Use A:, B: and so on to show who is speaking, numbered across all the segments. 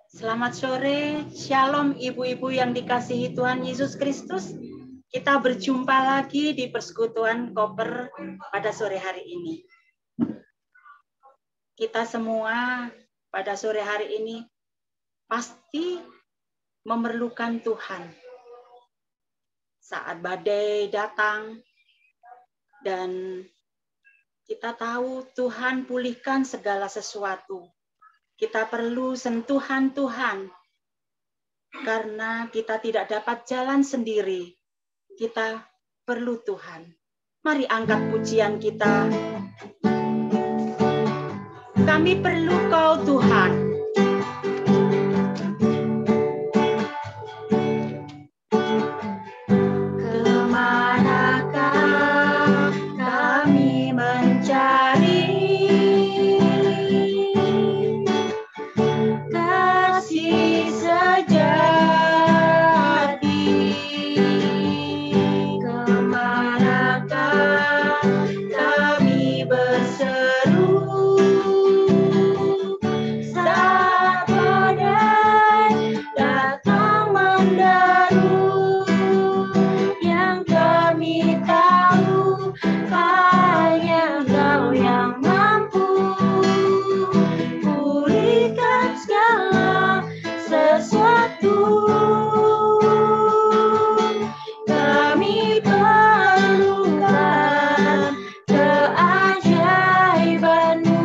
A: Selamat sore, Shalom ibu-ibu yang dikasihi Tuhan Yesus Kristus. Kita berjumpa lagi di persekutuan Koper pada sore hari ini. Kita semua pada sore hari ini pasti memerlukan Tuhan. Saat badai datang dan kita tahu Tuhan pulihkan segala sesuatu. Kita perlu sentuhan Tuhan, karena kita tidak dapat jalan sendiri. Kita perlu Tuhan. Mari angkat pujian kita. Kami perlu Kau Tuhan. Kemanakah kami mencari kasih sejati? Kemanakah kami berseru saat badai datang menderu? Yang kami tahu hanya Kau yang mampu pulihkan segala sesuatu. Kami perlukan keajaiban-Mu.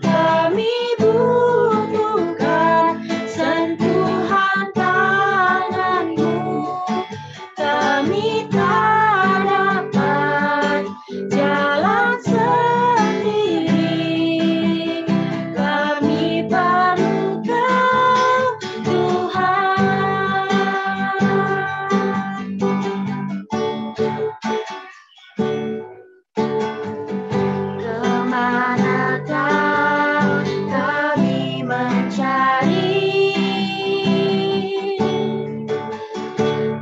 A: Kami butuhkan sentuhan tangan-Mu. Kami tak dapat jalan sendiri. Kami perlu Kau, Tuhan. Kemanakah kami mencari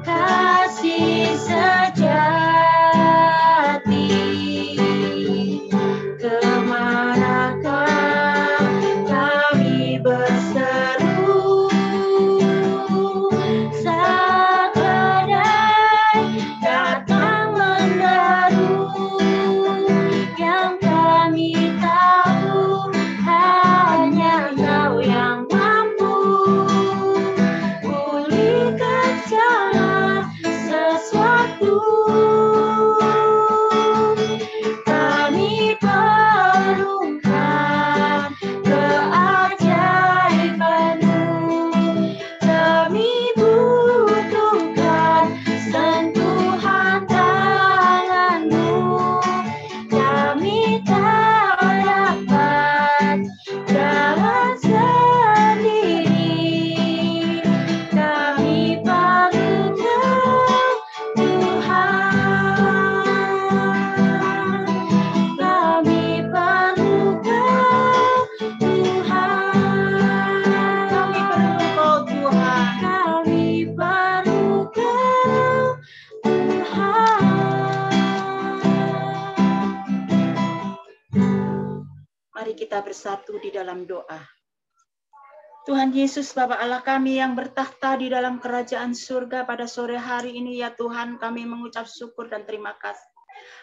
A: kasih sejati? Kemanakah kami berseru saat badai datang menderu? Yang kami tahu hanya Kau yang mampu pulihkan segala sesuatu. Kami perlukan keajaiban-Mu. Kami butuhkan sentuhan tangan-Mu. Kami tak dapat jalan sendiri. Kami perlu Kau, Tuhan. Kami perlu Kau, Tuhan. Kami perlu Kau, Tuhan. Kami perlu Kau, Tuhan. Mari kita bersatu di dalam doa. Tuhan Yesus, Bapa Allah kami yang bertakhta di dalam kerajaan surga, pada sore hari ini ya Tuhan, kami mengucap syukur dan terima kasih.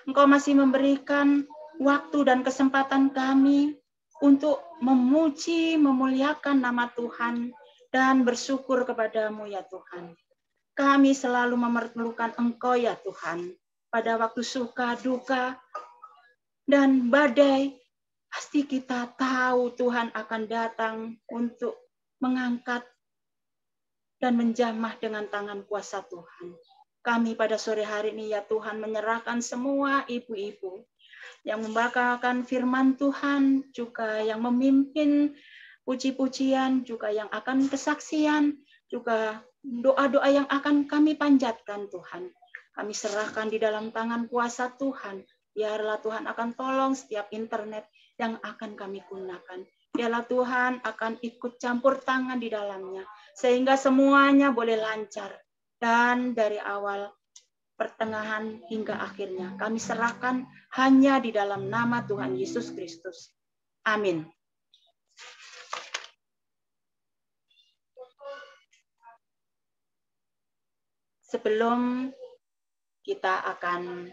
A: Engkau masih memberikan waktu dan kesempatan kami untuk memuji, memuliakan nama Tuhan, dan bersyukur kepadamu ya Tuhan. Kami selalu memerlukan Engkau ya Tuhan, pada waktu suka, duka, dan badai. Pasti kita tahu Tuhan akan datang untuk mengangkat dan menjamah dengan tangan kuasa Tuhan. Kami pada sore hari ini ya Tuhan menyerahkan semua ibu-ibu yang membacakan firman Tuhan, juga yang memimpin puji-pujian, juga yang akan kesaksian, juga doa-doa yang akan kami panjatkan Tuhan. Kami serahkan di dalam tangan kuasa Tuhan. Biarlah Tuhan akan tolong setiap internet yang akan kami gunakan. Biarlah Tuhan akan ikut campur tangan di dalamnya, sehingga semuanya boleh lancar. Dan dari awal, pertengahan, hingga akhirnya, kami serahkan hanya di dalam nama Tuhan Yesus Kristus. Amin. Sebelum kita akan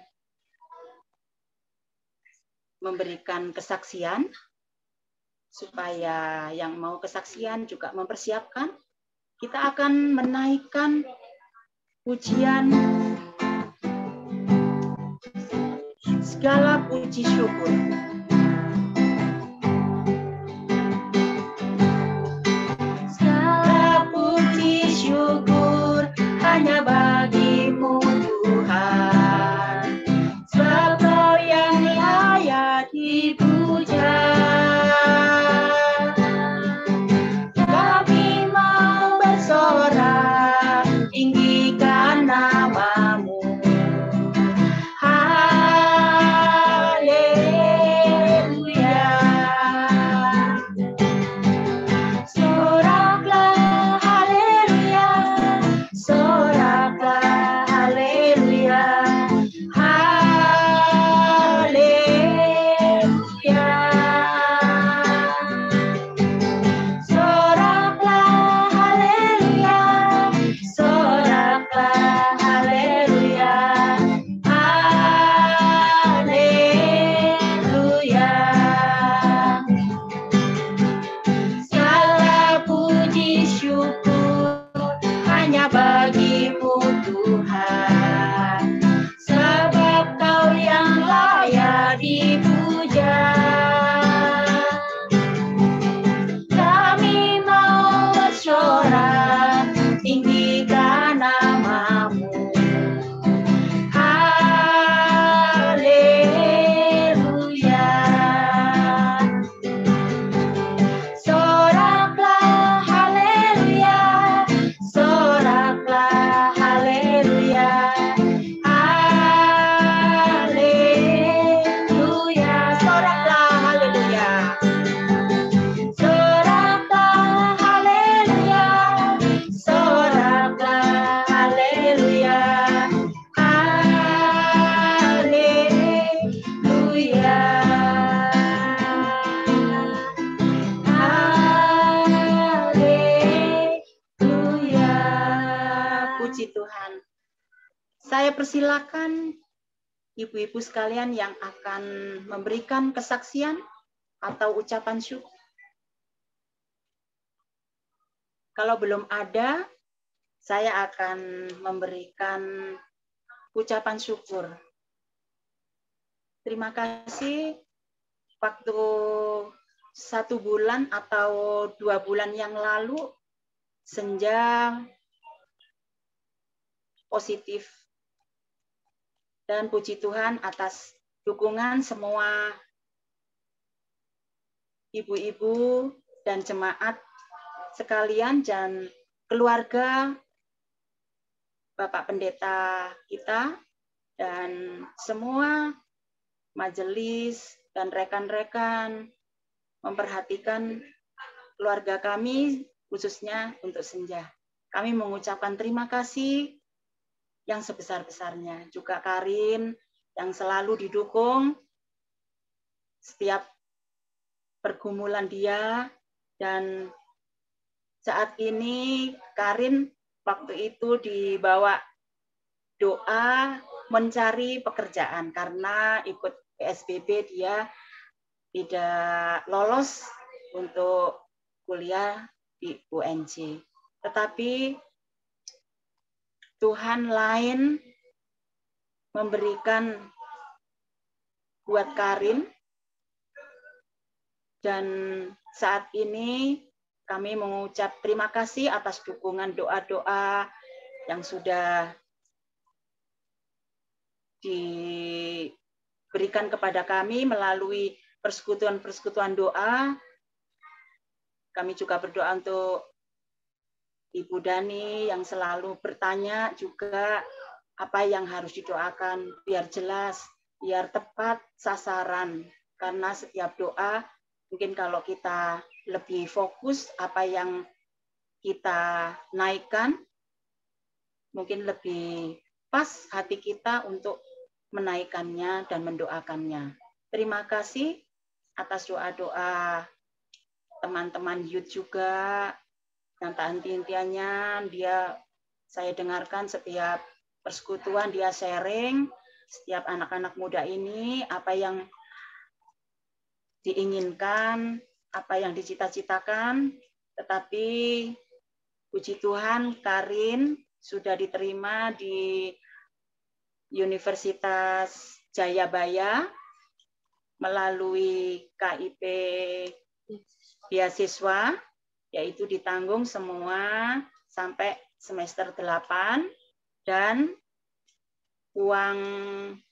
A: memberikan kesaksian, supaya yang mau kesaksian juga mempersiapkan, kita akan menaikkan pujian, segala puji syukur. Segala puji syukur hanya bagimu Tuhan, sebab Kau yang layak dipuja. Kami mau bersorak, tinggikan namamu. Haleluya. Soraklah haleluya, soraklah haleluya. Haleluya. Soraklah haleluya, soraklah haleluya. Haleluya. Segala puji syukur hanya bagimu Tuhan, sebab Kau yang layak dipuja. Kami mau bersorak, tinggikan namamu. Haleluya. Soraklah haleluya, soraklah haleluya. Haleluya. Soraklah haleluya. Soraklah haleluya, soraklah haleluya. Haleluya. Haleluya. Puji Tuhan. Saya persilakan ibu-ibu sekalian yang akan memberikan kesaksian atau ucapan syukur. Kalau belum ada, saya akan memberikan ucapan syukur. Terima kasih. Waktu 1 bulan atau 2 bulan yang lalu, Senja positif. Dan puji Tuhan atas dukungan semua ibu-ibu dan jemaat sekalian dan keluarga Bapak Pendeta kita dan semua majelis dan rekan-rekan memperhatikan keluarga kami, khususnya untuk Senja. Kami mengucapkan terima kasih yang sebesar-besarnya. Juga Karin yang selalu didukung setiap pergumulan dia, dan saat ini Karin waktu itu dibawa doa mencari pekerjaan karena ikut PSBB dia tidak lolos untuk kuliah di UNJ. Tetapi Tuhan lain memberikan buat Karin, dan saat ini kami mengucap terima kasih atas dukungan doa-doa yang sudah diberikan kepada kami melalui persekutuan-persekutuan doa. Kami juga berdoa untuk Ibu Dani yang selalu bertanya juga apa yang harus didoakan biar jelas, biar tepat sasaran. Karena setiap doa mungkin kalau kita lebih fokus apa yang kita naikkan, mungkin lebih pas hati kita untuk menaikkannya dan mendoakannya. Terima kasih atas doa-doa teman-teman youth juga, yang tak henti-hentiannya dia Saya dengarkan setiap persekutuan dia sharing, setiap anak-anak muda ini apa yang diinginkan, apa yang dicita-citakan, tetapi puji Tuhan Karin sudah diterima di Universitas Jayabaya melalui KIP beasiswa, yaitu ditanggung semua sampai semester 8 dan uang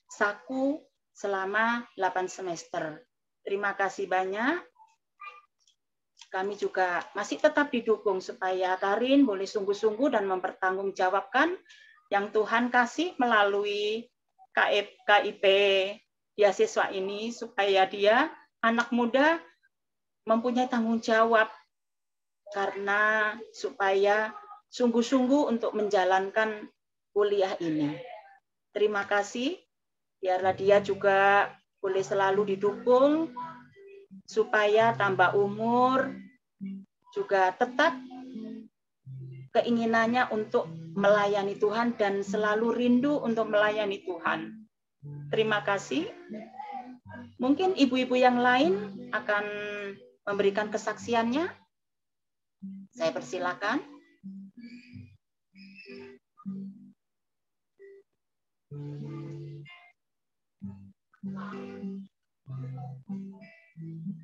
A: saku selama 8 semester. Terima kasih banyak. Kami juga masih tetap didukung supaya Karin boleh sungguh-sungguh dan mempertanggungjawabkan yang Tuhan kasih melalui KIP beasiswa ini, supaya dia anak muda mempunyai tanggung jawab karena supaya sungguh-sungguh untuk menjalankan kuliah ini. Terima kasih. Biarlah dia juga boleh selalu didukung supaya tambah umur, juga tetap keinginannya untuk melayani Tuhan dan selalu rindu untuk melayani Tuhan. Terima kasih. Mungkin ibu-ibu yang lain akan memberikan kesaksiannya. Saya persilakan.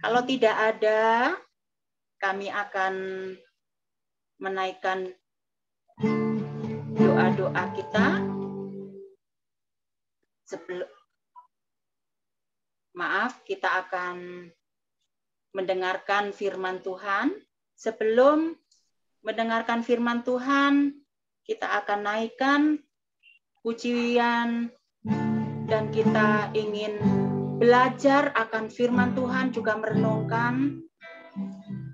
A: Kalau tidak ada, kami akan menaikkan doa-doa kita. Kita akan mendengarkan firman Tuhan. Sebelum mendengarkan firman Tuhan, kita akan naikkan pujian dan kita ingin belajar akan firman Tuhan, juga merenungkan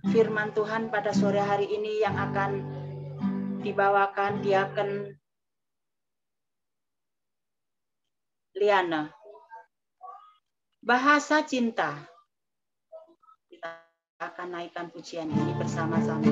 A: firman Tuhan pada sore hari ini yang akan dibawakan Diaken Liana. Bahasa cinta. Kita akan naikkan pujian ini bersama-sama.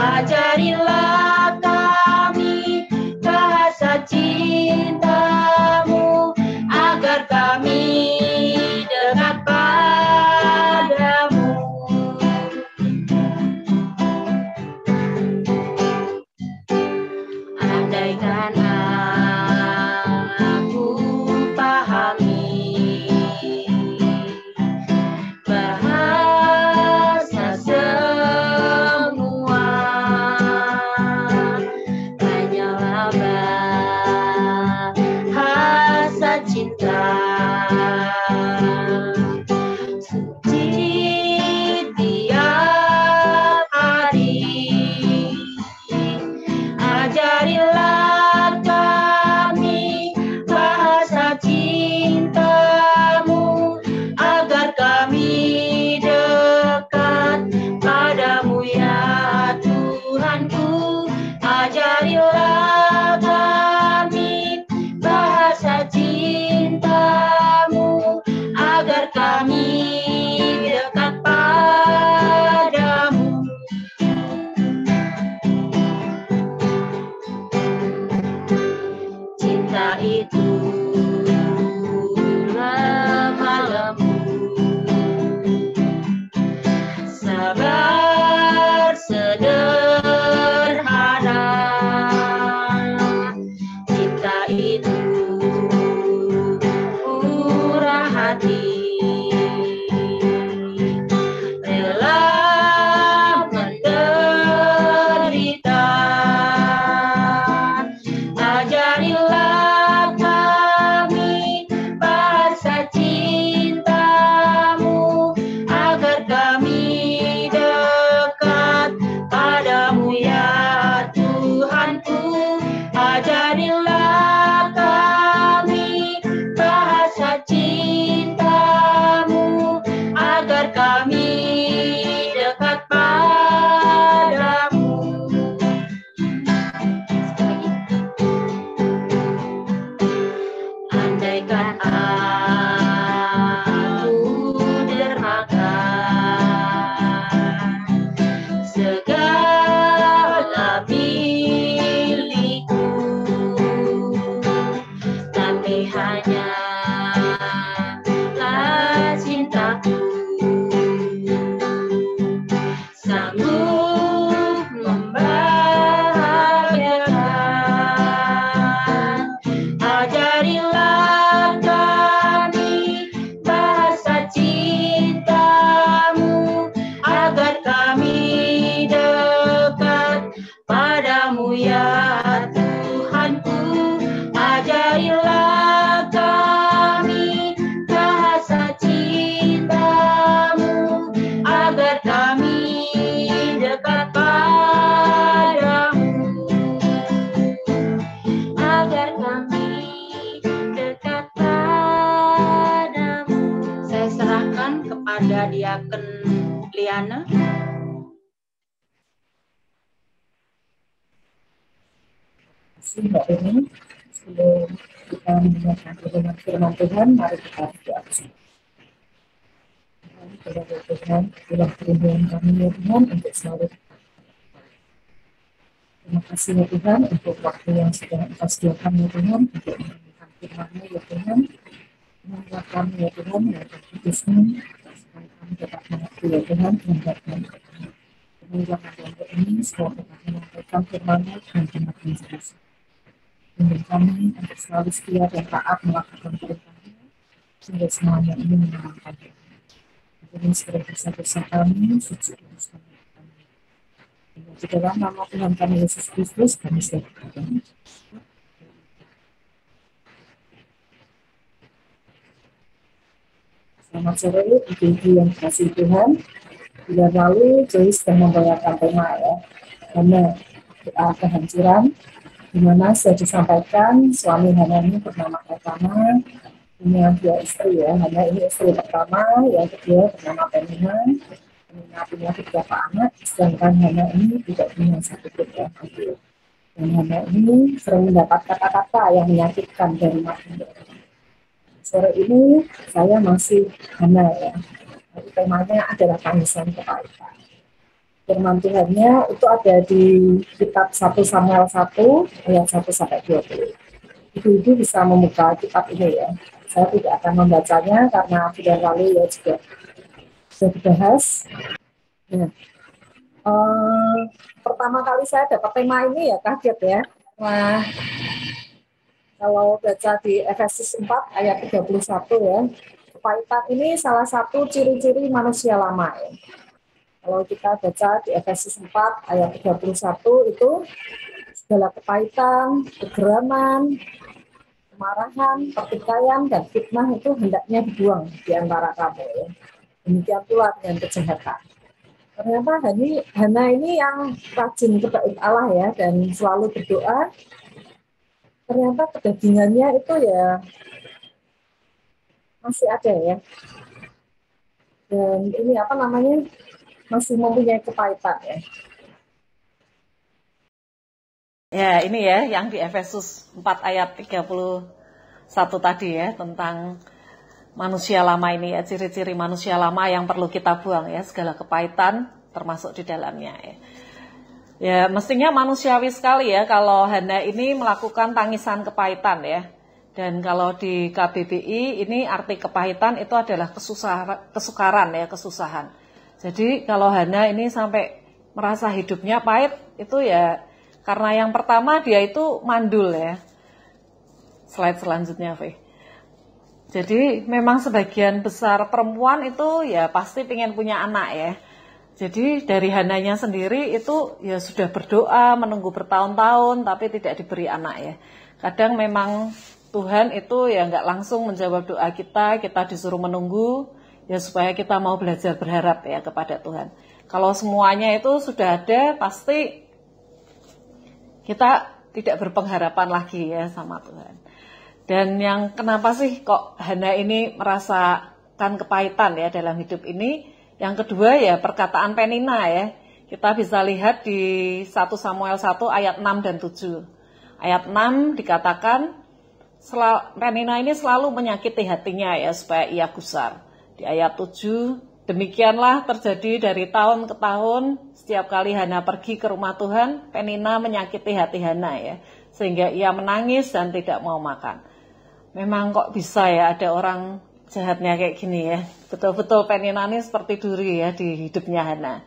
A: Ajarilah kami bahasa cinta-Mu agar kami dekat padamu. Andaikan aku pahami bahasa Liliana.
B: Mbak Eni, sebelum kita mendengarkan firman Tuhan, mari kita berdoa. Kepada Tuhan, itulah perlindungan kami ya Tuhan untuk selalu. Terima kasih ya Tuhan untuk waktu yang sudah Engkau sediakan ya Tuhan untuk mendengarkan firman-Mu ya Tuhan. Menguatkan kami ya Tuhan, ya Tuhan, supaya kami dapat mengerti ya Tuhan, mendengarkan pengulangan kelompok ini, semoga dapat menyampaikan firman-Mu dengan benar dan jelas. Bimbing kami untuk selalu setia dan taat melakukan perintah-Mu, sehingga semuanya ini menyenangkan Tuhan. Ini segera dosa-dosa kami, suci dan selamat kami. Di dalam nama Tuhan kami Yesus Kristus, kami serahkan. Selamat sore, ibu-ibu yang dikasihi Tuhan. Bulan lalu, Joyce sudah membawakan tema ya, karena kehancuran, di mana sudah disampaikan suami Hana ini bernama Pertama, punya 2 istri ya. Hana ini istri pertama, yang kedua bernama Penina. Penina punya beberapa anak, sedangkan Hana ini tidak punya satu pun ya. Dan Hana ini sering mendapat kata-kata yang menyakitkan dari manusia. Sore ini saya masih Hana ya. Temanya adalah tangisan kepahitan. Firman Tuhannya itu ada di kitab 1 Samuel 1 ayat 1-20. Ibu-ibu bisa membuka kitab ini ya. Saya tidak akan membacanya karena bulan lalu ya juga sudah dibahas. Nah, pertama kali saya dapat tema ini ya kaget ya. Wah, kalau baca di Efesus 4 ayat 31 ya, kepahitan ini salah satu ciri-ciri manusia lama ya. Kalau kita baca di Efesus 4 ayat 31 itu segala kepahitan, kegeraman, kemarahan, pertikaian, dan fitnah itu hendaknya dibuang di antara kamu ya. Demikian pula dengan kejahatan. Ternyata Hana ini yang rajin kepada Allah ya dan selalu berdoa. Ternyata kedagingannya itu ya masih ada ya. Dan ini apa namanya, masih mempunyai kepahitan ya.
C: Ya, ini ya yang di Efesus 4 ayat 31 tadi ya, tentang manusia lama ini ya, ciri-ciri manusia lama yang perlu kita buang ya, segala kepahitan termasuk di dalamnya ya. Ya, mestinya manusiawi sekali ya kalau Hana ini melakukan tangisan kepahitan ya. Dan kalau di KBBI ini arti kepahitan itu adalah kesukaran ya, kesusahan. Jadi kalau Hana ini sampai merasa hidupnya pahit itu ya karena yang pertama dia itu mandul ya. Slide selanjutnya, Fe. Jadi memang sebagian besar perempuan itu ya pasti pengen punya anak ya. Jadi dari Hananya sendiri itu ya sudah berdoa menunggu bertahun-tahun tapi tidak diberi anak ya. Kadang memang Tuhan itu ya nggak langsung menjawab doa kita disuruh menunggu ya supaya kita mau belajar berharap ya kepada Tuhan. Kalau semuanya itu sudah ada pasti kita tidak berpengharapan lagi ya sama Tuhan. Dan yang kenapa sih kok Hana ini merasakan kepahitan ya dalam hidup ini? Yang kedua ya perkataan Penina ya. Kita bisa lihat di 1 Samuel 1 ayat 6 dan 7. Ayat 6 dikatakan Penina ini selalu menyakiti hatinya ya supaya ia gusar. Di ayat 7, demikianlah terjadi dari tahun ke tahun. Setiap kali Hana pergi ke rumah Tuhan, Penina menyakiti hati Hana ya, sehingga ia menangis dan tidak mau makan. Memang kok bisa ya ada orang jahatnya kayak gini ya. Betul-betul Penina ini seperti duri ya di hidupnya Hana.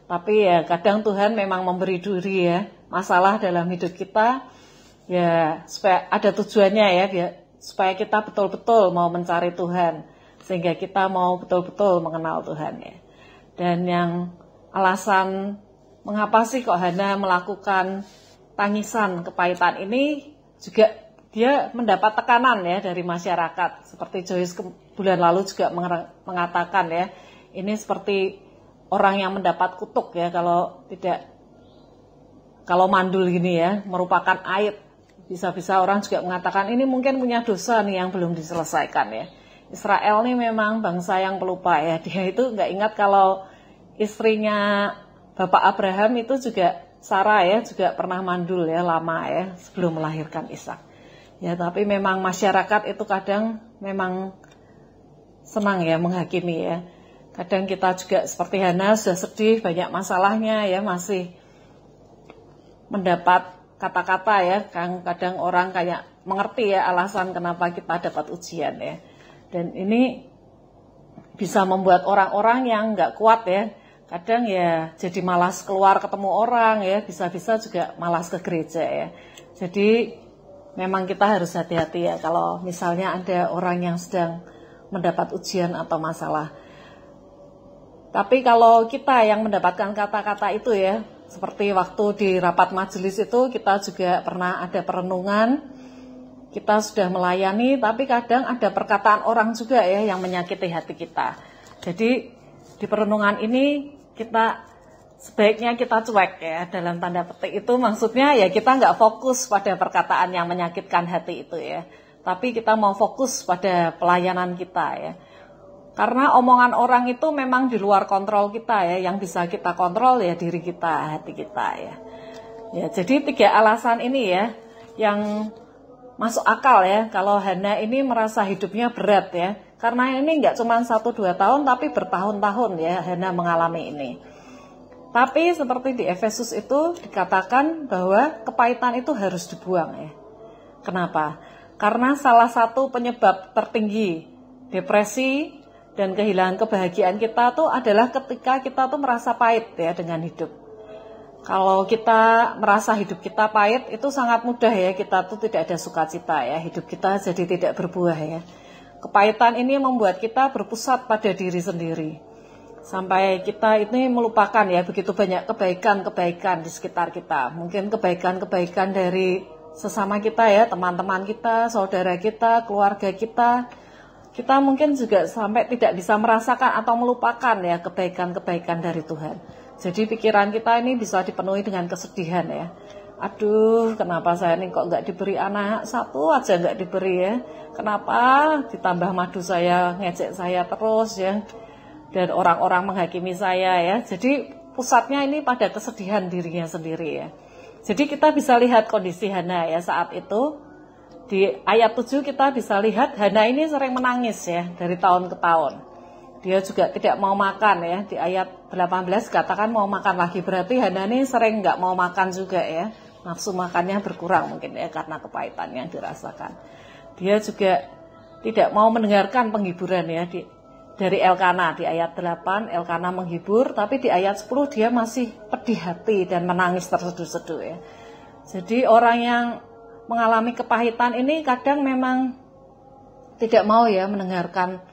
C: Tapi ya kadang Tuhan memang memberi duri ya, masalah dalam hidup kita ya supaya ada tujuannya ya, supaya kita betul-betul mau mencari Tuhan, sehingga kita mau betul-betul mengenal Tuhan ya. Dan yang alasan mengapa sih kok Hana melakukan tangisan kepahitan ini juga dia mendapat tekanan ya dari masyarakat. Seperti Joyce bulan lalu juga mengatakan ya, ini seperti orang yang mendapat kutuk ya kalau mandul gini ya, merupakan aib. Bisa-bisa orang juga mengatakan ini mungkin punya dosa nih yang belum diselesaikan ya. Israel nih memang bangsa yang pelupa ya, dia itu nggak ingat kalau istrinya Bapak Abraham itu juga Sarah ya, juga pernah mandul ya lama ya sebelum melahirkan Ishak. Ya, tapi memang masyarakat itu kadang memang senang ya menghakimi ya. Kadang kita juga seperti Hana sudah sedih, banyak masalahnya ya, masih mendapat kata-kata ya, kadang orang kayak mengerti ya alasan kenapa kita dapat ujian ya. Dan ini bisa membuat orang-orang yang nggak kuat ya, kadang ya jadi malas keluar ketemu orang ya, bisa-bisa juga malas ke gereja ya. Jadi memang kita harus hati-hati ya kalau misalnya ada orang yang sedang mendapat ujian atau masalah. Tapi kalau kita yang mendapatkan kata-kata itu ya, seperti waktu di rapat majelis itu kita juga pernah ada perenungan, kita sudah melayani, tapi kadang ada perkataan orang juga ya yang menyakiti hati kita. Jadi di perenungan ini kita sebaiknya kita cuek ya, dalam tanda petik itu maksudnya ya kita nggak fokus pada perkataan yang menyakitkan hati itu ya, tapi kita mau fokus pada pelayanan kita ya. Karena omongan orang itu memang di luar kontrol kita ya, yang bisa kita kontrol ya diri kita, hati kita ya. Ya, jadi 3 alasan ini ya yang masuk akal ya kalau Hana ini merasa hidupnya berat ya. Karena ini nggak cuma 1-2 tahun tapi bertahun-tahun ya Hana mengalami ini. Tapi seperti di Efesus itu dikatakan bahwa kepahitan itu harus dibuang ya. Kenapa? Karena salah satu penyebab tertinggi depresi dan kehilangan kebahagiaan kita tuh adalah ketika kita tuh merasa pahit ya dengan hidup. Kalau kita merasa hidup kita pahit itu sangat mudah ya, kita tuh tidak ada sukacita ya, hidup kita jadi tidak berbuah ya. Kepahitan ini membuat kita berpusat pada diri sendiri. Sampai kita ini melupakan ya begitu banyak kebaikan-kebaikan di sekitar kita. Mungkin kebaikan-kebaikan dari sesama kita ya, teman-teman kita, saudara kita, keluarga kita. Kita mungkin juga sampai tidak bisa merasakan atau melupakan ya kebaikan-kebaikan dari Tuhan. Jadi pikiran kita ini bisa dipenuhi dengan kesedihan ya. Aduh, kenapa saya ini kok nggak diberi anak, satu aja nggak diberi ya. Kenapa ditambah madu saya, ngejek saya terus ya. Dan orang-orang menghakimi saya ya. Jadi pusatnya ini pada kesedihan dirinya sendiri ya. Jadi kita bisa lihat kondisi Hana ya saat itu. Di ayat 7 kita bisa lihat Hana ini sering menangis ya dari tahun ke tahun. Dia juga tidak mau makan ya. Di ayat 18 katakan mau makan lagi. Berarti Hana ini sering nggak mau makan juga ya. Nafsu makannya berkurang mungkin ya karena kepahitan yang dirasakan. Dia juga tidak mau mendengarkan penghiburan ya. Dari Elkana di ayat 8 Elkana menghibur. Tapi di ayat 10 dia masih pedih hati dan menangis terseduh-seduh ya. Jadi orang yang mengalami kepahitan ini kadang memang tidak mau ya mendengarkan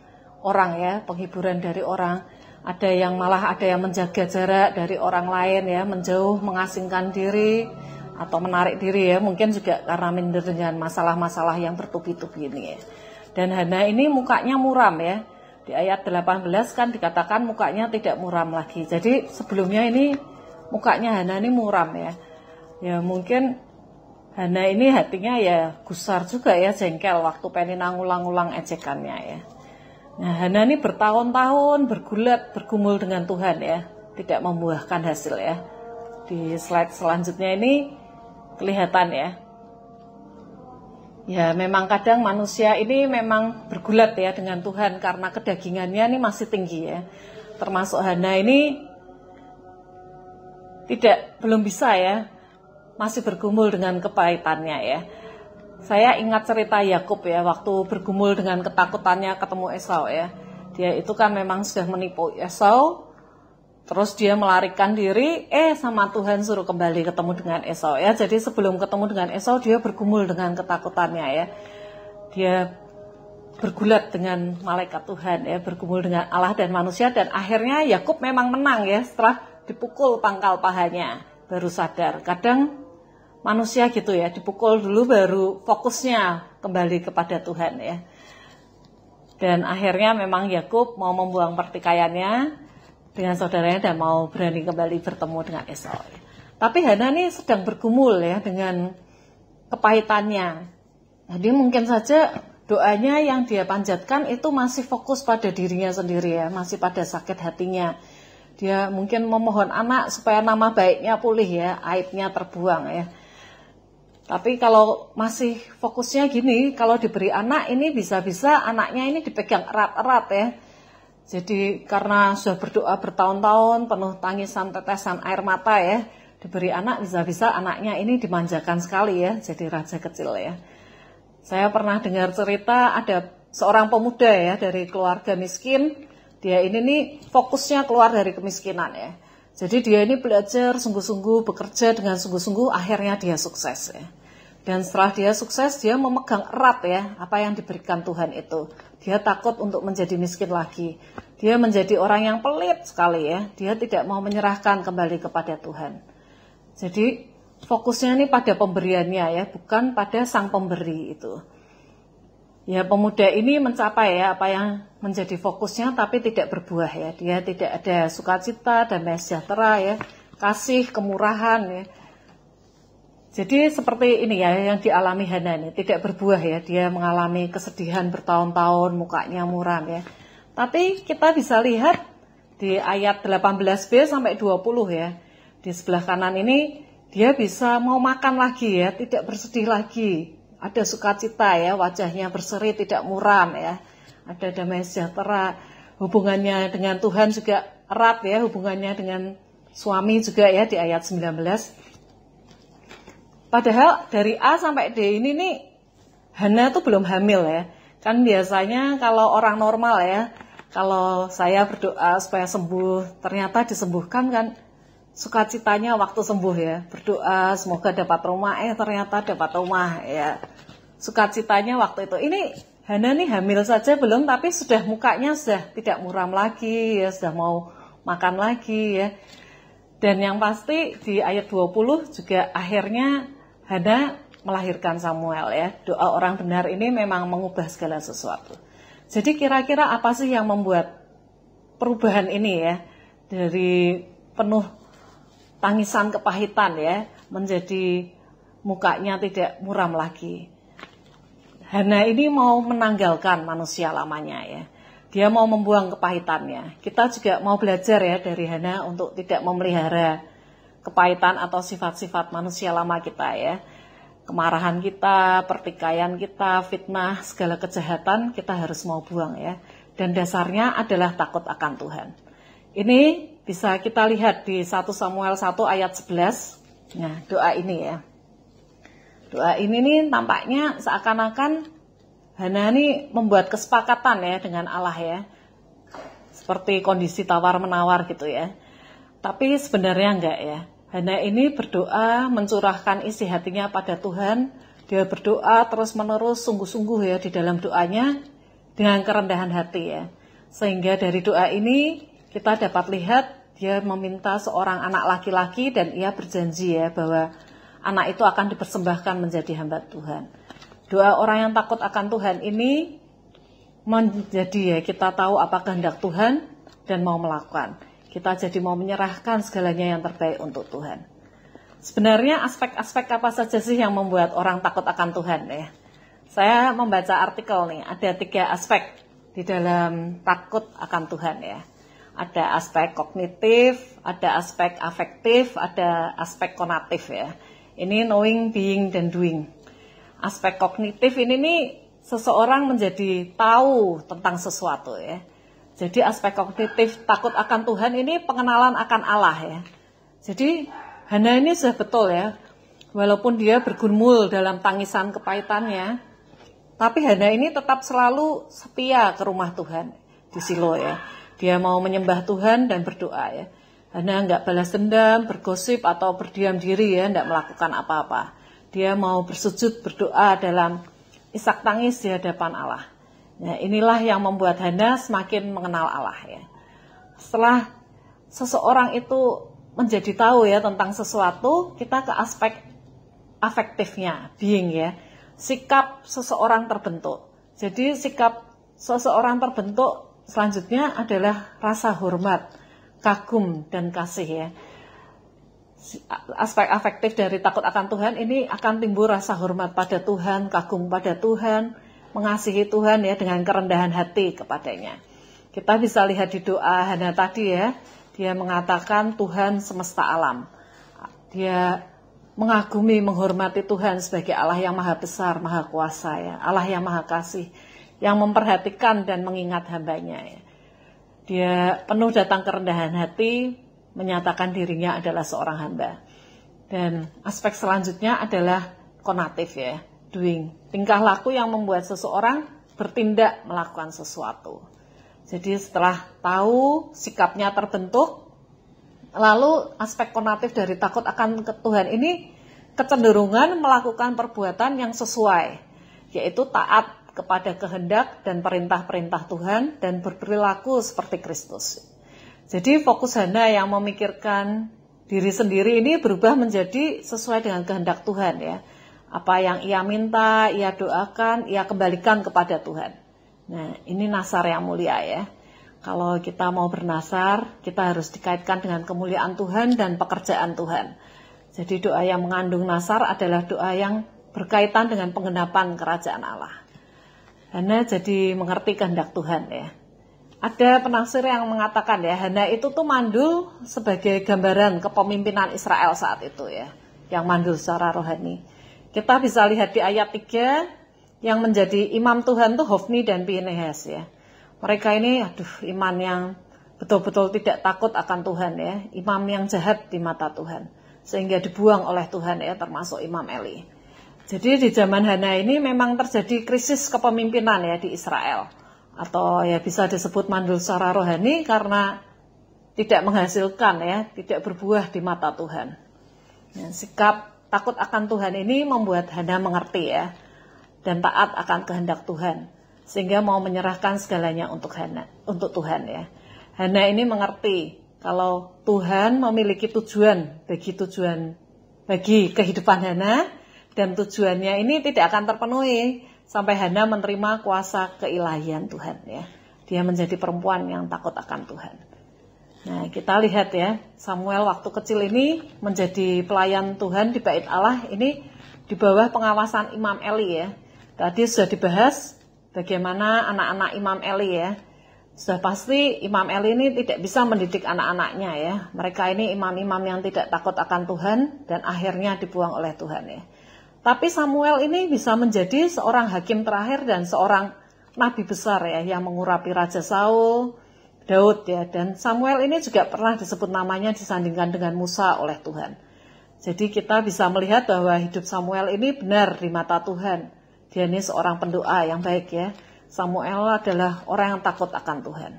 C: orang ya, penghiburan dari orang. Ada yang malah ada yang menjaga jarak dari orang lain ya, menjauh, mengasingkan diri atau menarik diri ya, mungkin juga karena minder dengan masalah-masalah yang bertubi-tubi ini ya. Dan Hana ini mukanya muram ya. Di ayat 18 kan dikatakan mukanya tidak muram lagi. Jadi sebelumnya ini mukanya Hana ini muram ya. Ya mungkin Hana ini hatinya ya gusar juga ya, jengkel waktu Penina ngulang-ulang ejekannya ya. Nah Hana ini bertahun-tahun bergulat, bergumul dengan Tuhan ya, tidak membuahkan hasil ya. Di slide selanjutnya ini kelihatan ya. Ya memang kadang manusia ini memang bergulat ya dengan Tuhan karena kedagingannya ini masih tinggi ya. Termasuk Hana ini belum bisa ya, masih bergumul dengan kepahitannya ya. Saya ingat cerita Yakub ya, waktu bergumul dengan ketakutannya ketemu Esau ya. Dia itu kan memang sudah menipu Esau, terus dia melarikan diri, sama Tuhan suruh kembali ketemu dengan Esau ya. Jadi sebelum ketemu dengan Esau dia bergumul dengan ketakutannya ya. Dia bergulat dengan malaikat Tuhan ya, bergumul dengan Allah dan manusia, dan akhirnya Yakub memang menang ya, setelah dipukul pangkal pahanya baru sadar. Kadang manusia gitu ya, dipukul dulu baru fokusnya kembali kepada Tuhan ya. Dan akhirnya memang Yakub mau membuang pertikaiannya dengan saudaranya dan mau berani kembali bertemu dengan Esau. Tapi Hana ini sedang bergumul ya dengan kepahitannya. Jadi mungkin saja doanya yang dia panjatkan itu masih fokus pada dirinya sendiri ya, masih pada sakit hatinya. Dia mungkin memohon anak supaya nama baiknya pulih ya, aibnya terbuang ya. Tapi kalau masih fokusnya gini, kalau diberi anak ini bisa-bisa anaknya ini dipegang erat-erat ya. Jadi karena sudah berdoa bertahun-tahun, penuh tangisan tetesan air mata ya, diberi anak bisa-bisa anaknya ini dimanjakan sekali ya, jadi raja kecil ya. Saya pernah dengar cerita ada seorang pemuda ya dari keluarga miskin, dia ini nih fokusnya keluar dari kemiskinan ya. Jadi dia ini belajar sungguh-sungguh, bekerja dengan sungguh-sungguh, akhirnya dia sukses ya. Dan setelah dia sukses, dia memegang erat ya apa yang diberikan Tuhan itu. Dia takut untuk menjadi miskin lagi. Dia menjadi orang yang pelit sekali ya. Dia tidak mau menyerahkan kembali kepada Tuhan. Jadi fokusnya ini pada pemberiannya ya, bukan pada sang pemberi itu. Ya pemuda ini mencapai ya apa yang menjadi fokusnya, tapi tidak berbuah ya. Dia tidak ada sukacita, damai sejahtera ya, kasih, kemurahan ya. Jadi seperti ini ya yang dialami Hana ini, tidak berbuah ya, dia mengalami kesedihan bertahun-tahun, mukanya muram ya. Tapi kita bisa lihat di ayat 18b sampai 20 ya, di sebelah kanan ini dia bisa mau makan lagi ya, tidak bersedih lagi, ada sukacita ya, wajahnya berseri, tidak muram ya, ada damai sejahtera, hubungannya dengan Tuhan juga erat ya, hubungannya dengan suami juga ya di ayat 19. Padahal dari A sampai D ini nih Hana tuh belum hamil ya. Kan biasanya kalau orang normal ya, kalau saya berdoa supaya sembuh, ternyata disembuhkan kan sukacitanya waktu sembuh ya. Berdoa semoga dapat rumah, ternyata dapat rumah ya. Sukacitanya waktu itu. Ini Hana nih hamil saja belum, tapi sudah mukanya sudah tidak muram lagi ya, sudah mau makan lagi ya. Dan yang pasti di ayat 20 juga akhirnya Hana melahirkan Samuel ya. Doa orang benar ini memang mengubah segala sesuatu. Jadi kira-kira apa sih yang membuat perubahan ini ya, dari penuh tangisan kepahitan ya, menjadi mukanya tidak muram lagi. Hana ini mau menanggalkan manusia lamanya ya. Dia mau membuang kepahitannya. Kita juga mau belajar ya dari Hana untuk tidak memelihara kepahitan atau sifat-sifat manusia lama kita ya. Kemarahan kita, pertikaian kita, fitnah, segala kejahatan kita harus mau buang ya. Dan dasarnya adalah takut akan Tuhan. Ini bisa kita lihat di 1 Samuel 1 ayat 11. Nah, doa ini ya. Doa ini nih tampaknya seakan-akan Hana ini membuat kesepakatan ya dengan Allah ya. Seperti kondisi tawar-menawar gitu ya. Tapi sebenarnya enggak ya. Hana ini berdoa, mencurahkan isi hatinya pada Tuhan. Dia berdoa terus-menerus, sungguh-sungguh ya di dalam doanya dengan kerendahan hati ya. Sehingga dari doa ini kita dapat lihat dia meminta seorang anak laki-laki dan ia berjanji ya bahwa anak itu akan dipersembahkan menjadi hamba Tuhan. Doa orang yang takut akan Tuhan ini menjadi ya kita tahu apa kehendak Tuhan dan mau melakukan. Kita jadi mau menyerahkan segalanya yang terbaik untuk Tuhan. Sebenarnya aspek-aspek apa saja sih yang membuat orang takut akan Tuhan ya? Saya membaca artikel nih, ada 3 aspek di dalam takut akan Tuhan ya. Ada aspek kognitif, ada aspek afektif, ada aspek konatif ya. Ini knowing, being, dan doing. Aspek kognitif ini nih seseorang menjadi tahu tentang sesuatu ya. Jadi aspek kognitif takut akan Tuhan ini pengenalan akan Allah ya. Jadi Hana ini sudah betul ya. Walaupun dia bergumul dalam tangisan kepahitannya, tapi Hana ini tetap selalu setia ke rumah Tuhan di Silo ya. Dia mau menyembah Tuhan dan berdoa ya. Hana enggak balas dendam, bergosip atau berdiam diri ya, enggak melakukan apa-apa. Dia mau bersujud berdoa dalam isak tangis di hadapan Allah. Nah, inilah yang membuat Hana semakin mengenal Allah ya. Setelah seseorang itu menjadi tahu ya tentang sesuatu, kita ke aspek afektifnya, being ya. Sikap seseorang terbentuk. Jadi sikap seseorang terbentuk selanjutnya adalah rasa hormat, kagum dan kasih ya. Aspek afektif dari takut akan Tuhan ini akan timbul rasa hormat pada Tuhan, kagum pada Tuhan, mengasihi Tuhan ya dengan kerendahan hati kepadanya. Kita bisa lihat di doa Hana tadi ya. Dia mengatakan Tuhan semesta alam. Dia mengagumi, menghormati Tuhan sebagai Allah yang maha besar, maha kuasa, ya. Allah yang maha kasih, yang memperhatikan dan mengingat hambanya. Ya. Dia penuh datang kerendahan hati, menyatakan dirinya adalah seorang hamba. Dan aspek selanjutnya adalah konatif, ya, doing. Tingkah laku yang membuat seseorang bertindak melakukan sesuatu. Jadi setelah tahu sikapnya terbentuk, lalu aspek konatif dari takut akan Tuhan ini kecenderungan melakukan perbuatan yang sesuai, yaitu taat kepada kehendak dan perintah-perintah Tuhan dan berperilaku seperti Kristus. Jadi fokus Hana yang memikirkan diri sendiri ini berubah menjadi sesuai dengan kehendak Tuhan, ya. Apa yang ia minta, ia doakan, ia kembalikan kepada Tuhan. Nah, ini nasar yang mulia, ya. Kalau kita mau bernasar, kita harus dikaitkan dengan kemuliaan Tuhan dan pekerjaan Tuhan. Jadi doa yang mengandung nasar adalah doa yang berkaitan dengan penggenapan kerajaan Allah. Hana jadi mengerti kehendak Tuhan, ya. Ada penafsir yang mengatakan, ya, Hana itu tuh mandul sebagai gambaran kepemimpinan Israel saat itu, ya, yang mandul secara rohani. Kita bisa lihat di ayat 3 yang menjadi imam Tuhan tuh Hofni dan Pinehas, ya. Mereka ini, iman yang betul-betul tidak takut akan Tuhan, ya. Imam yang jahat di mata Tuhan. Sehingga dibuang oleh Tuhan, ya, termasuk Imam Eli. Jadi di zaman Hana ini memang terjadi krisis kepemimpinan, ya, di Israel. Atau ya bisa disebut mandul secara rohani karena tidak menghasilkan, ya, tidak berbuah di mata Tuhan. Ya, sikap takut akan Tuhan ini membuat Hana mengerti, ya, dan taat akan kehendak Tuhan. Sehingga mau menyerahkan segalanya untuk Tuhan, ya. Hana ini mengerti kalau Tuhan memiliki tujuan bagi kehidupan Hana, dan tujuannya ini tidak akan terpenuhi sampai Hana menerima kuasa keilahian Tuhan, ya. Dia menjadi perempuan yang takut akan Tuhan. Nah, kita lihat, ya, Samuel waktu kecil ini menjadi pelayan Tuhan di bait Allah ini di bawah pengawasan Imam Eli, ya. Tadi sudah dibahas bagaimana anak-anak Imam Eli, ya. Sudah pasti Imam Eli ini tidak bisa mendidik anak-anaknya, ya. Mereka ini imam-imam yang tidak takut akan Tuhan dan akhirnya dibuang oleh Tuhan, ya. Tapi Samuel ini bisa menjadi seorang hakim terakhir dan seorang nabi besar, ya, yang mengurapi Raja Saul, Daud, ya. Dan Samuel ini juga pernah disebut namanya disandingkan dengan Musa oleh Tuhan. Jadi kita bisa melihat bahwa hidup Samuel ini benar di mata Tuhan. Dia ini seorang pendoa yang baik, ya. Samuel adalah orang yang takut akan Tuhan.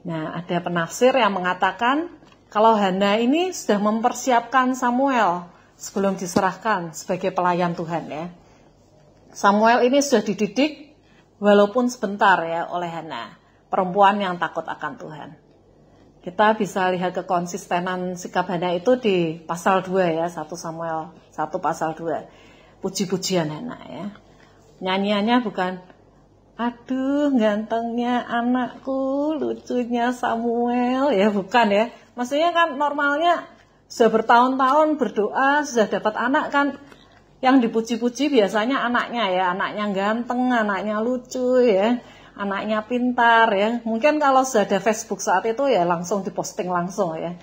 C: Nah, ada penafsir yang mengatakan kalau Hana ini sudah mempersiapkan Samuel sebelum diserahkan sebagai pelayan Tuhan, ya. Samuel ini sudah dididik walaupun sebentar, ya, oleh Hana, perempuan yang takut akan Tuhan. Kita bisa lihat kekonsistenan sikap Hana itu di pasal 2, ya, 1 Samuel 1 pasal 2. Puji-pujian Hana, ya. Nyanyiannya bukan aduh gantengnya anakku, lucunya Samuel, ya, bukan, ya. Maksudnya kan normalnya sudah bertahun-tahun berdoa, sudah dapat anak kan, yang dipuji-puji biasanya anaknya, ya, anaknya ganteng, anaknya lucu, ya, anaknya pintar, ya. Mungkin kalau sudah ada Facebook saat itu, ya, langsung diposting langsung, ya.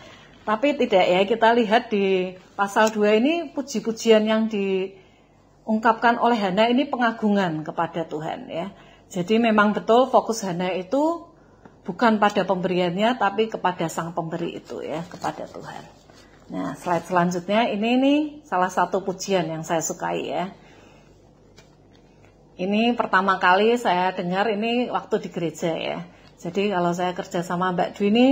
C: Tapi tidak, ya, kita lihat di pasal 2 ini puji-pujian yang diungkapkan oleh Hana ini pengagungan kepada Tuhan, ya. Jadi memang betul fokus Hana itu bukan pada pemberiannya, tapi kepada sang pemberi itu, ya, kepada Tuhan. Nah, slide selanjutnya ini salah satu pujian yang saya sukai, ya. Ini pertama kali saya dengar ini waktu di gereja, ya. Jadi kalau saya kerja sama Mbak Dwi ini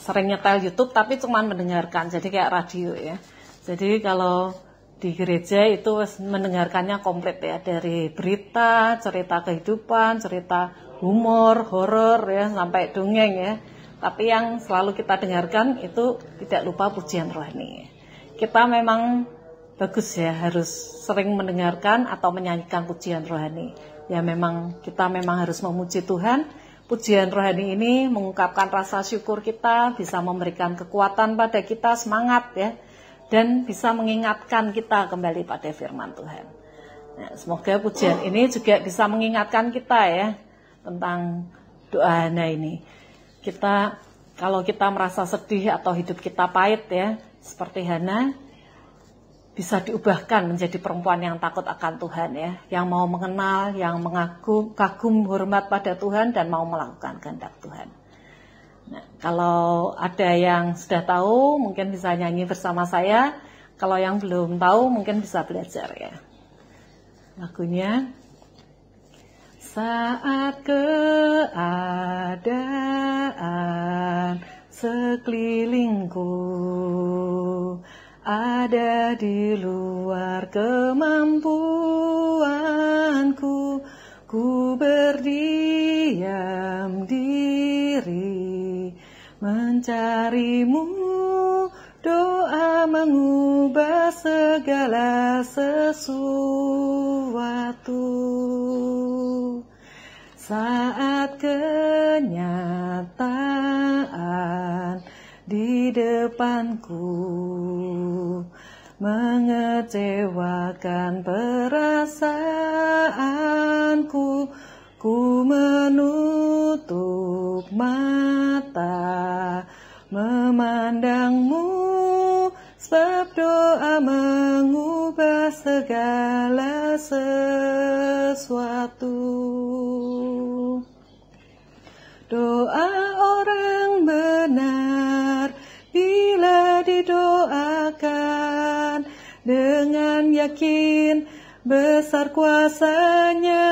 C: sering nyetel YouTube tapi cuma mendengarkan, jadi kayak radio, ya. Jadi kalau di gereja itu mendengarkannya komplit, ya, dari berita, cerita kehidupan, cerita humor, horor, ya, sampai dongeng, ya. Tapi yang selalu kita dengarkan itu tidak lupa pujian rohani. Kita memang bagus, ya, harus sering mendengarkan atau menyanyikan pujian rohani. Ya, kita memang harus memuji Tuhan. Pujian rohani ini mengungkapkan rasa syukur kita, bisa memberikan kekuatan pada kita, semangat, ya, dan bisa mengingatkan kita kembali pada firman Tuhan. Nah, semoga pujian ini juga bisa mengingatkan kita, ya, tentang doa Hana ini. Kita Kalau kita merasa sedih atau hidup kita pahit ya, seperti Hana, bisa diubahkan menjadi perempuan yang takut akan Tuhan ya, yang mau mengenal, yang kagum hormat pada Tuhan dan mau melakukan kehendak Tuhan. Nah, kalau ada yang sudah tahu mungkin bisa nyanyi bersama saya, kalau yang belum tahu mungkin bisa belajar ya. Lagunya saat keadaan sekelilingku ada di luar kemampuanku, ku berdiam diri mencarimu, doa mengubah segala sesuatu. Saat kenyataan di depanku mengecewakan perasaanku, ku menutup mata memandangmu, sebab doa mengubah segala sesuatu. Doa orang benar bila didoakan dengan yakin besar kuasanya,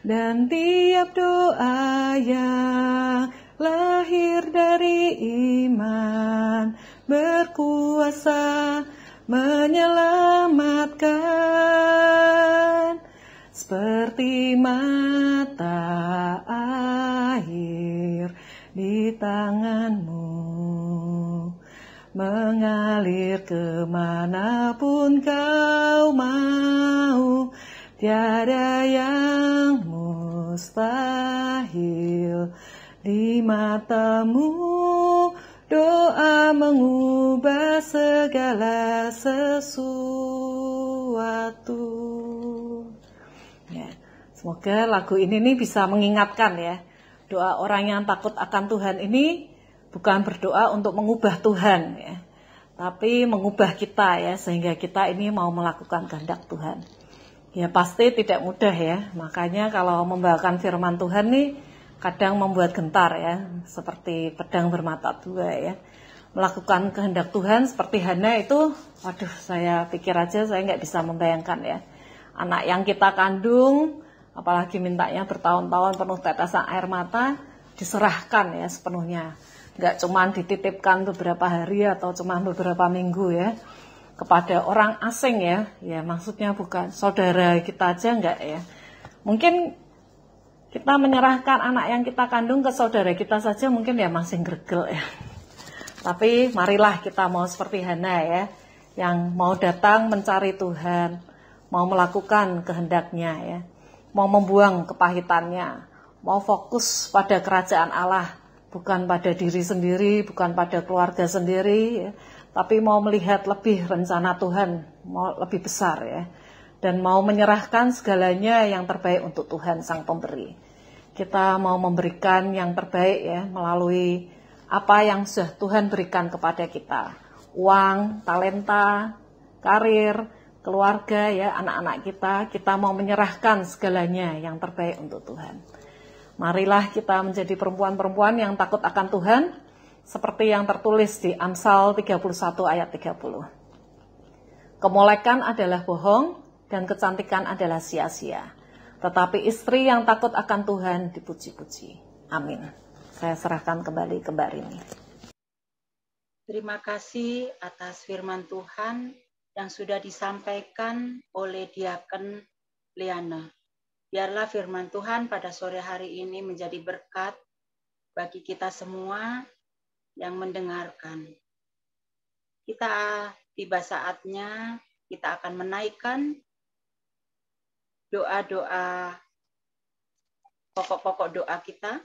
C: dan tiap doa yang lahir dari iman berkuasa menyelamatkan, seperti mata air di tanganmu, mengalir kemanapun kau mau, tiada yang mustahil di matamu, doa mengubah segala sesuatu. Ya, semoga lagu ini nih bisa mengingatkan ya, doa orang yang takut akan Tuhan ini bukan berdoa untuk mengubah Tuhan ya, tapi mengubah kita ya, sehingga kita ini mau melakukan kehendak Tuhan. Ya pasti tidak mudah ya, makanya kalau membawakan firman Tuhan nih kadang membuat gentar ya, seperti pedang bermata dua ya. Melakukan kehendak Tuhan seperti Hana itu, waduh saya pikir aja saya nggak bisa membayangkan ya. Anak yang kita kandung, apalagi mintanya bertahun-tahun penuh tetesan air mata, diserahkan ya sepenuhnya. Nggak cuma dititipkan beberapa hari atau cuma beberapa minggu ya, kepada orang asing ya, ya maksudnya bukan saudara kita aja enggak ya. Mungkin kita menyerahkan anak yang kita kandung ke saudara kita saja mungkin ya masih gregel ya. Tapi marilah kita mau seperti Hana ya, yang mau datang mencari Tuhan, mau melakukan kehendaknya ya, mau membuang kepahitannya, mau fokus pada kerajaan Allah, bukan pada diri sendiri, bukan pada keluarga sendiri ya, tapi mau melihat lebih rencana Tuhan, mau lebih besar ya, dan mau menyerahkan segalanya yang terbaik untuk Tuhan Sang Pemberi. Kita mau memberikan yang terbaik ya, melalui apa yang sudah Tuhan berikan kepada kita, uang, talenta, karir, keluarga ya, anak-anak kita mau menyerahkan segalanya yang terbaik untuk Tuhan. Marilah kita menjadi perempuan-perempuan yang takut akan Tuhan, seperti yang tertulis di Amsal 31 ayat 30. Kemolekan adalah bohong dan kecantikan adalah sia-sia, tetapi istri yang takut akan Tuhan dipuji-puji. Amin. Saya serahkan kembali ke Mbak Rini.
A: Terima kasih atas firman Tuhan yang sudah disampaikan oleh Diaken Liana. Biarlah firman Tuhan pada sore hari ini menjadi berkat bagi kita semua yang mendengarkan. Kita tiba saatnya kita akan menaikkan doa-doa, pokok-pokok doa kita.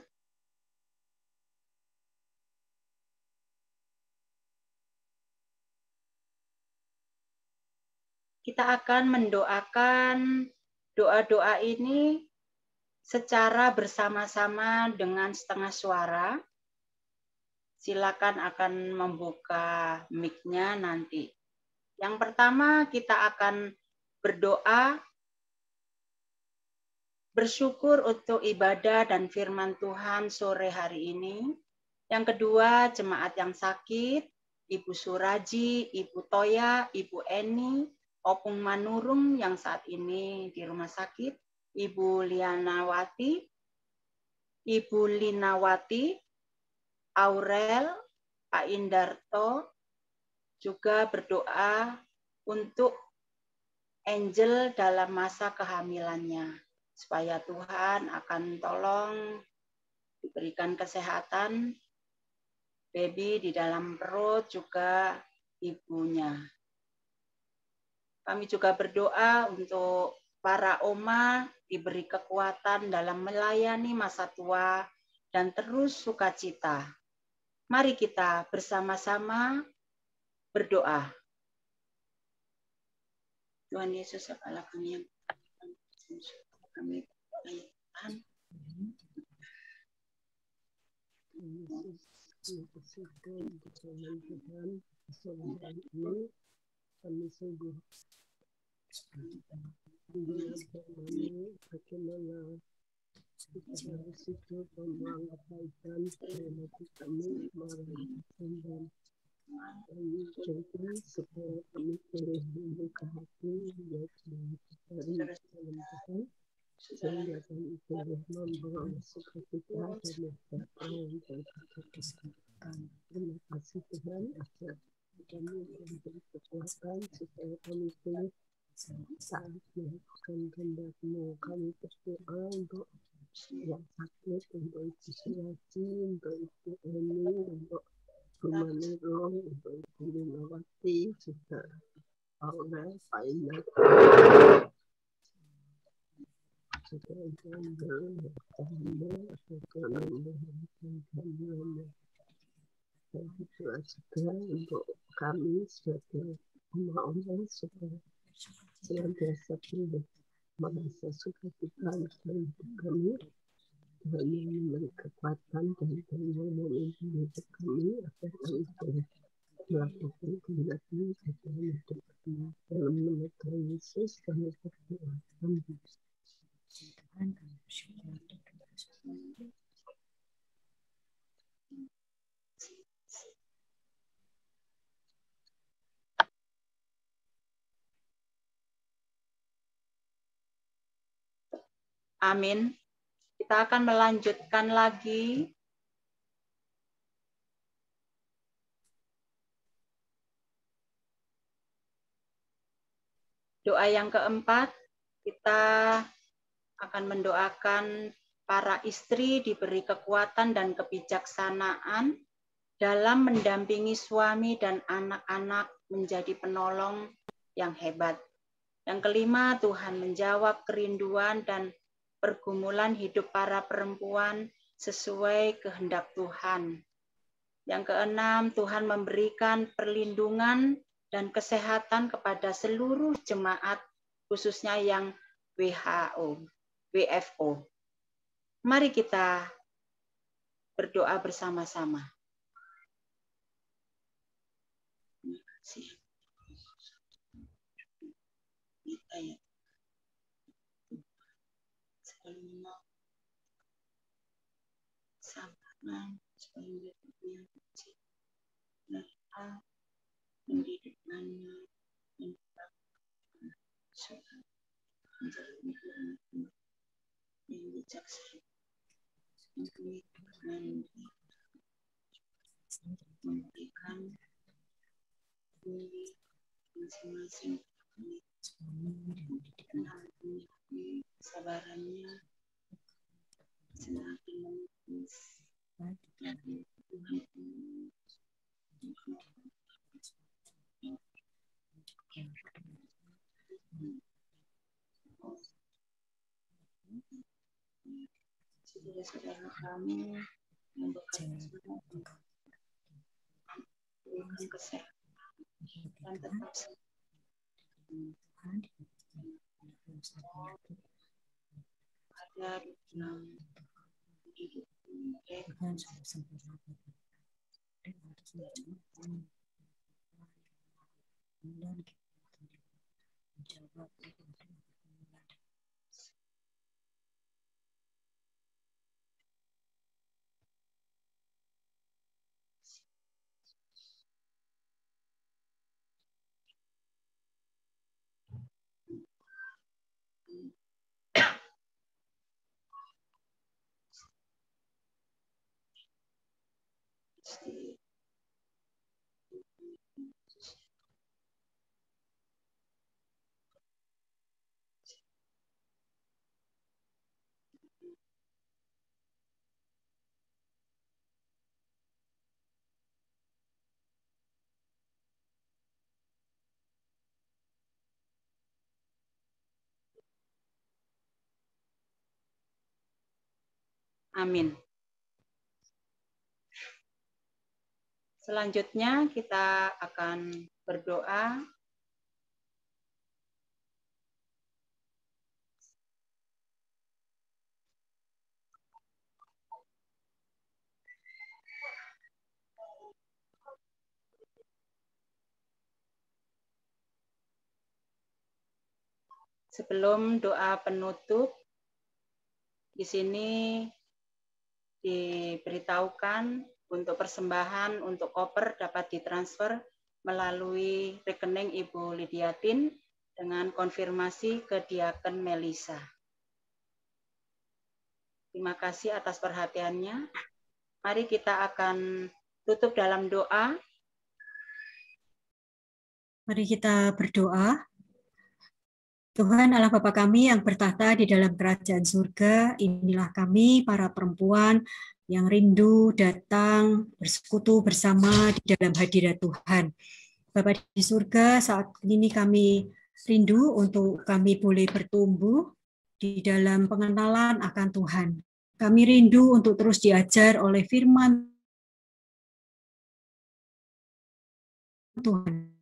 A: Kita akan mendoakan doa-doa ini secara bersama-sama dengan setengah suara. Silakan akan membuka mic-nya nanti. Yang pertama kita akan berdoa, bersyukur untuk ibadah dan firman Tuhan sore hari ini. Yang kedua, jemaat yang sakit, Ibu Suraji, Ibu Toya, Ibu Eni, Opung Manurung yang saat ini di rumah sakit, Ibu Lianawati, Ibu Linawati, Aurel, Pak Indarto, juga berdoa untuk Angel dalam masa kehamilannya, supaya Tuhan akan tolong diberikan kesehatan, baby di dalam perut juga ibunya. Kami juga berdoa untuk para oma diberi kekuatan dalam melayani masa tua dan terus sukacita. Mari kita bersama-sama berdoa. Tuhan Yesus, Allah kami yang kami Tuhan.
D: Yesus, kami bersyukur Tuhan, sore hari ini kami sungguh mengalami bagaimana kita harus hidup membuang kebaikan dalam hati kami, marah dan jadi supaya kami boleh membuka hati yaitu dari dalam Tuhan, sehingga kami boleh membawa sukacita dan kesejahteraan dan kekayaan. Terima kasih Tuhan atas kami memberi kekuatan supaya kami boleh saat melakukan kehendak-Mu. Kami berdoa untuk yang sakit, untuk Ibu Suraji, untuk Ibu Eni, untuk Bu Manurung, untuk Ibu Linawati, juga Aurel, Pak Inat, juga Ibu Angel, juga dan berdoa juga untuk kami sebagai umat-umat supaya senantiasa boleh merasa sukacita dalam hidup kami, Tuhan yang memberi kekuatan dan Tuhan yang memimpin hidup kami agar kami boleh melakukan kehendak-Mu dalam hidup kami. Dalam nama Tuhan Yesus kami berdoa. Amin.
A: Amin. Kita akan melanjutkan lagi. Doa yang keempat, kita akan mendoakan para istri diberi kekuatan dan kebijaksanaan dalam mendampingi suami dan anak-anak menjadi penolong yang hebat. Yang kelima, Tuhan menjawab kerinduan dan pergumulan hidup para perempuan sesuai kehendak Tuhan. Yang keenam, Tuhan memberikan perlindungan dan kesehatan kepada seluruh jemaat, khususnya yang WFO. Mari kita berdoa bersama-sama. Terima kasih. Kita ya. Sabaran sehingga yang kecil mereka mendidikkannya menjadi yang bijaksana memberikan diri masing-masing kesabarannya semakin menipis lagi Tuhan saudara-saudara kami yang bekerja berikan kesehatan dan tetap Amin. Selanjutnya kita akan berdoa. Sebelum doa penutup, di sini diberitahukan untuk persembahan untuk koper dapat ditransfer melalui rekening Ibu Lidiatin dengan konfirmasi ke Diaken Melisa. Terima kasih atas perhatiannya. Mari kita akan tutup dalam doa.
E: Mari kita berdoa. Tuhan Allah Bapa kami yang bertahta di dalam kerajaan surga, inilah kami para perempuan yang rindu datang bersekutu bersama di dalam hadirat Tuhan. Bapa di surga, saat ini kami rindu untuk kami boleh bertumbuh di dalam pengenalan akan Tuhan. Kami rindu untuk terus diajar oleh firman Tuhan.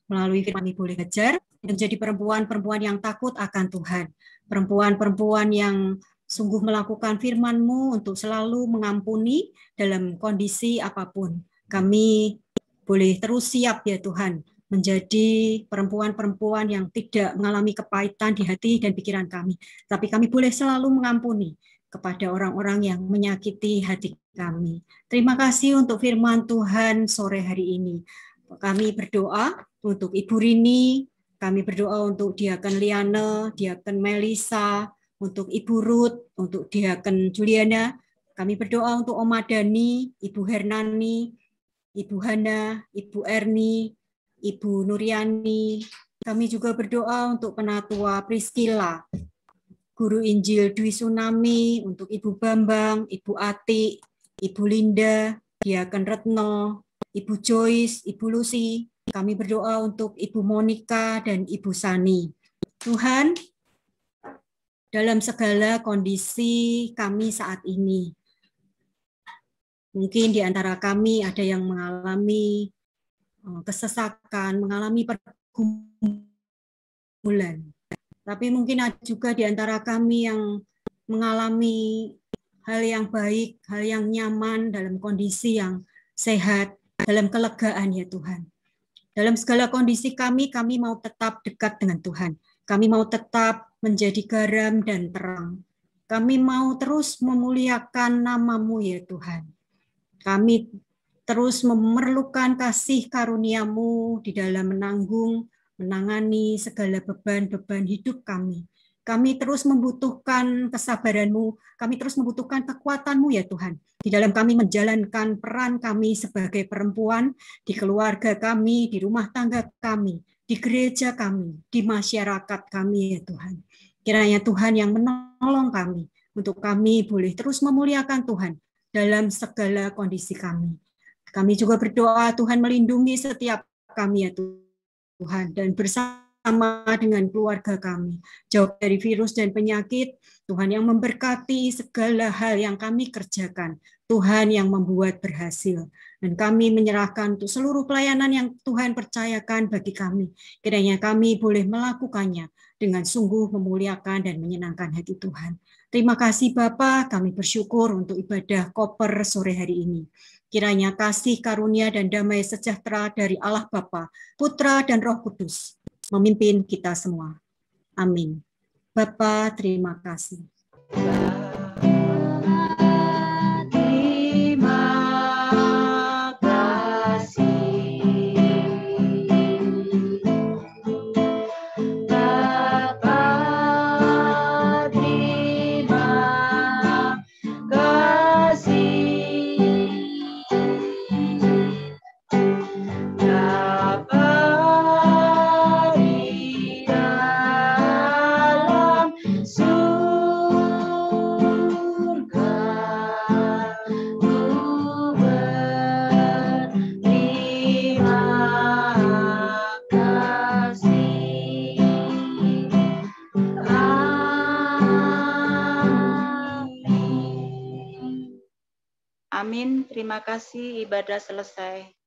E: Melalui firman kami boleh belajar menjadi perempuan-perempuan yang takut akan Tuhan. Perempuan-perempuan yang sungguh melakukan firman-Mu untuk selalu mengampuni dalam kondisi apapun. Kami boleh terus siap ya Tuhan, menjadi perempuan-perempuan yang tidak mengalami kepahitan di hati dan pikiran kami. Tapi kami boleh selalu mengampuni kepada orang-orang yang menyakiti hati kami. Terima kasih untuk firman Tuhan sore hari ini. Kami berdoa untuk Ibu Rini, kami berdoa untuk Diaken Liana, Diaken Melisa, untuk Ibu Ruth, untuk Diaken Juliana. Kami berdoa untuk Oma Dani, Ibu Hernani, Ibu Hana, Ibu Erni, Ibu Nuriani. Kami juga berdoa untuk Penatua Priscilla, Guru Injil Dwi Tsunami, untuk Ibu Bambang, Ibu Ati, Ibu Linda, Diaken Retno, Ibu Joyce, Ibu Lucy. Kami berdoa untuk Ibu Monica dan Ibu Sani. Tuhan, dalam segala kondisi kami saat ini, mungkin di antara kami ada yang mengalami kesesakan, mengalami pergumulan. Tapi mungkin ada juga di antara kami yang mengalami hal yang baik, hal yang nyaman dalam kondisi yang sehat, dalam kelegaan ya Tuhan. Dalam segala kondisi kami mau tetap dekat dengan Tuhan. Kami mau tetap menjadi garam dan terang. Kami mau terus memuliakan nama-Mu ya Tuhan. Kami terus memerlukan kasih karunia-Mu di dalam menangani segala beban-beban hidup kami. Kami terus membutuhkan kesabaran-Mu, kami terus membutuhkan kekuatan-Mu ya Tuhan. Di dalam kami menjalankan peran kami sebagai perempuan, di keluarga kami, di rumah tangga kami, di gereja kami, di masyarakat kami ya Tuhan. Kiranya Tuhan yang menolong kami, untuk kami boleh terus memuliakan Tuhan dalam segala kondisi kami. Kami juga berdoa Tuhan melindungi setiap kami ya Tuhan, dan bersama dengan keluarga kami, jauh dari virus dan penyakit. Tuhan yang memberkati segala hal yang kami kerjakan, Tuhan yang membuat berhasil, dan kami menyerahkan untuk seluruh pelayanan yang Tuhan percayakan bagi kami. Kiranya kami boleh melakukannya dengan sungguh memuliakan dan menyenangkan hati Tuhan. Terima kasih Bapa, kami bersyukur untuk ibadah koper sore hari ini. Kiranya kasih, karunia, dan damai sejahtera dari Allah Bapa, Putra, dan Roh Kudus memimpin kita semua. Amin. Bapa, terima kasih.
A: Amin. Terima kasih, ibadah selesai.